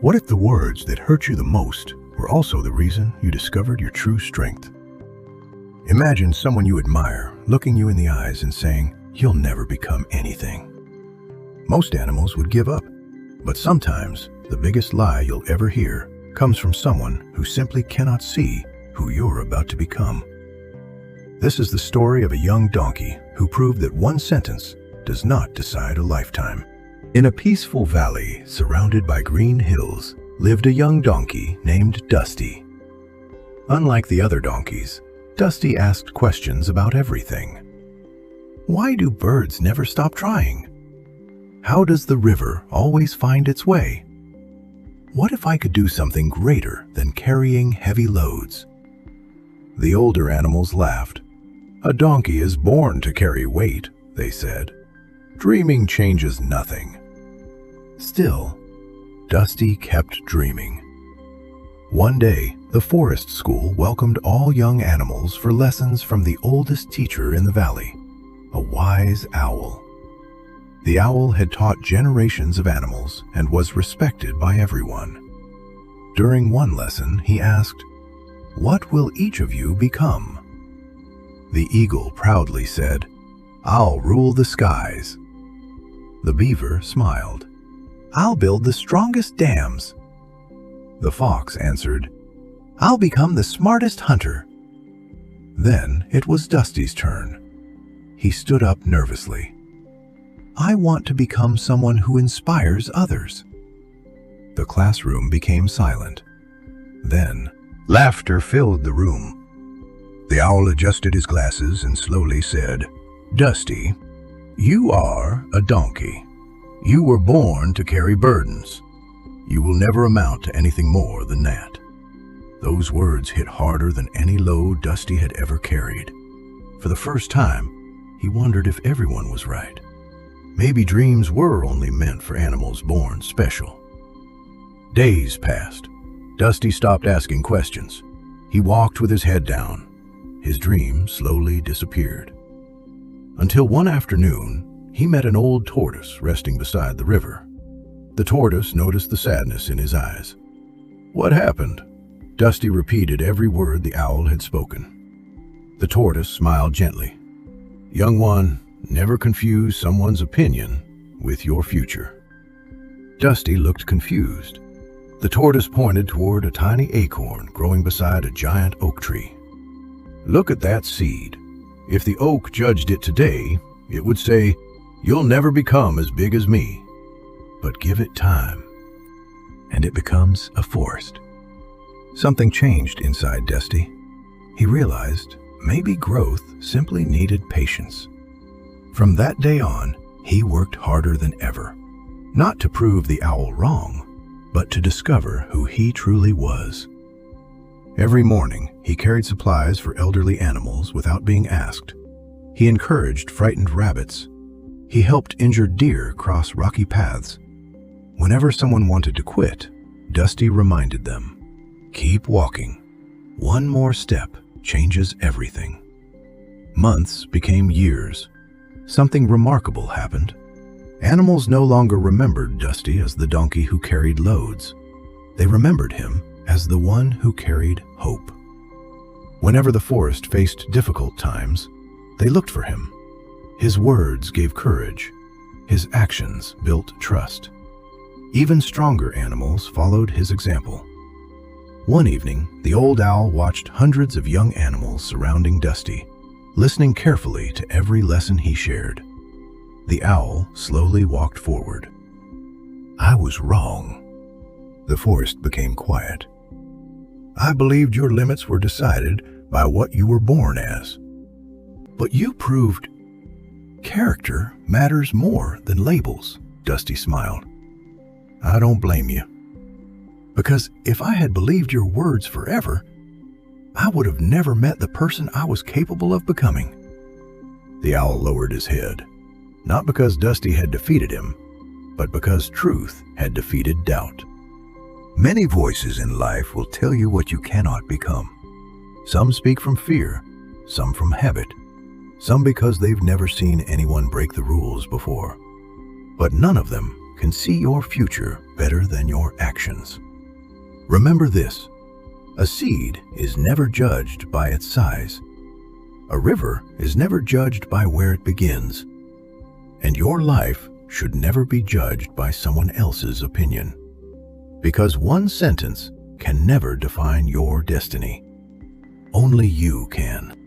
What if the words that hurt you the most were also the reason you discovered your true strength? Imagine someone you admire looking you in the eyes and saying, "You'll never become anything." Most animals would give up, but sometimes the biggest lie you'll ever hear comes from someone who simply cannot see who you're about to become. This is the story of a young donkey who proved that one sentence does not decide a lifetime. In a peaceful valley surrounded by green hills lived a young donkey named Dusty. Unlike the other donkeys, Dusty asked questions about everything. Why do birds never stop trying? How does the river always find its way? What if I could do something greater than carrying heavy loads? The older animals laughed. "A donkey is born to carry weight," they said. "Dreaming changes nothing." Still, Dusty kept dreaming. One day, the forest school welcomed all young animals for lessons from the oldest teacher in the valley, a wise owl. The owl had taught generations of animals and was respected by everyone. During one lesson, he asked, "What will each of you become?" The eagle proudly said, "I'll rule the skies." The beaver smiled, "I'll build the strongest dams." The fox answered, "I'll become the smartest hunter." Then it was Dusty's turn. He stood up nervously. "I want to become someone who inspires others." The classroom became silent. Then, laughter filled the room. The owl adjusted his glasses and slowly said, "Dusty, you are a donkey. You were born to carry burdens. You will never amount to anything more than that." Those words hit harder than any load Dusty had ever carried. For the first time, he wondered if everyone was right. Maybe dreams were only meant for animals born special. Days passed. Dusty stopped asking questions. He walked with his head down. His dream slowly disappeared. Until one afternoon, he met an old tortoise resting beside the river. The tortoise noticed the sadness in his eyes. "What happened?" Dusty repeated every word the owl had spoken. The tortoise smiled gently. "Young one, never confuse someone's opinion with your future." Dusty looked confused. The tortoise pointed toward a tiny acorn growing beside a giant oak tree. "Look at that seed. If the oak judged it today, it would say, 'You'll never become as big as me.' But give it time, and it becomes a forest." Something changed inside Dusty. He realized maybe growth simply needed patience. From that day on, he worked harder than ever, not to prove the owl wrong, but to discover who he truly was. Every morning, he carried supplies for elderly animals without being asked. He encouraged frightened rabbits. He helped injured deer cross rocky paths. Whenever someone wanted to quit, Dusty reminded them, "Keep walking. One more step changes everything." Months became years. Something remarkable happened. Animals no longer remembered Dusty as the donkey who carried loads. They remembered him as the one who carried hope. Whenever the forest faced difficult times, they looked for him. His words gave courage. His actions built trust. Even stronger animals followed his example. One evening, the old owl watched hundreds of young animals surrounding Dusty, listening carefully to every lesson he shared. The owl slowly walked forward. "I was wrong." The forest became quiet. "I believed your limits were decided by what you were born as. But you proved character matters more than labels," Dusty smiled. "I don't blame you. Because if I had believed your words forever, I would have never met the person I was capable of becoming." The owl lowered his head, not because Dusty had defeated him, but because truth had defeated doubt. Many voices in life will tell you what you cannot become. Some speak from fear, some from habit, some because they've never seen anyone break the rules before. But none of them can see your future better than your actions. Remember this: a seed is never judged by its size. A river is never judged by where it begins. And your life should never be judged by someone else's opinion. Because one sentence can never define your destiny. Only you can.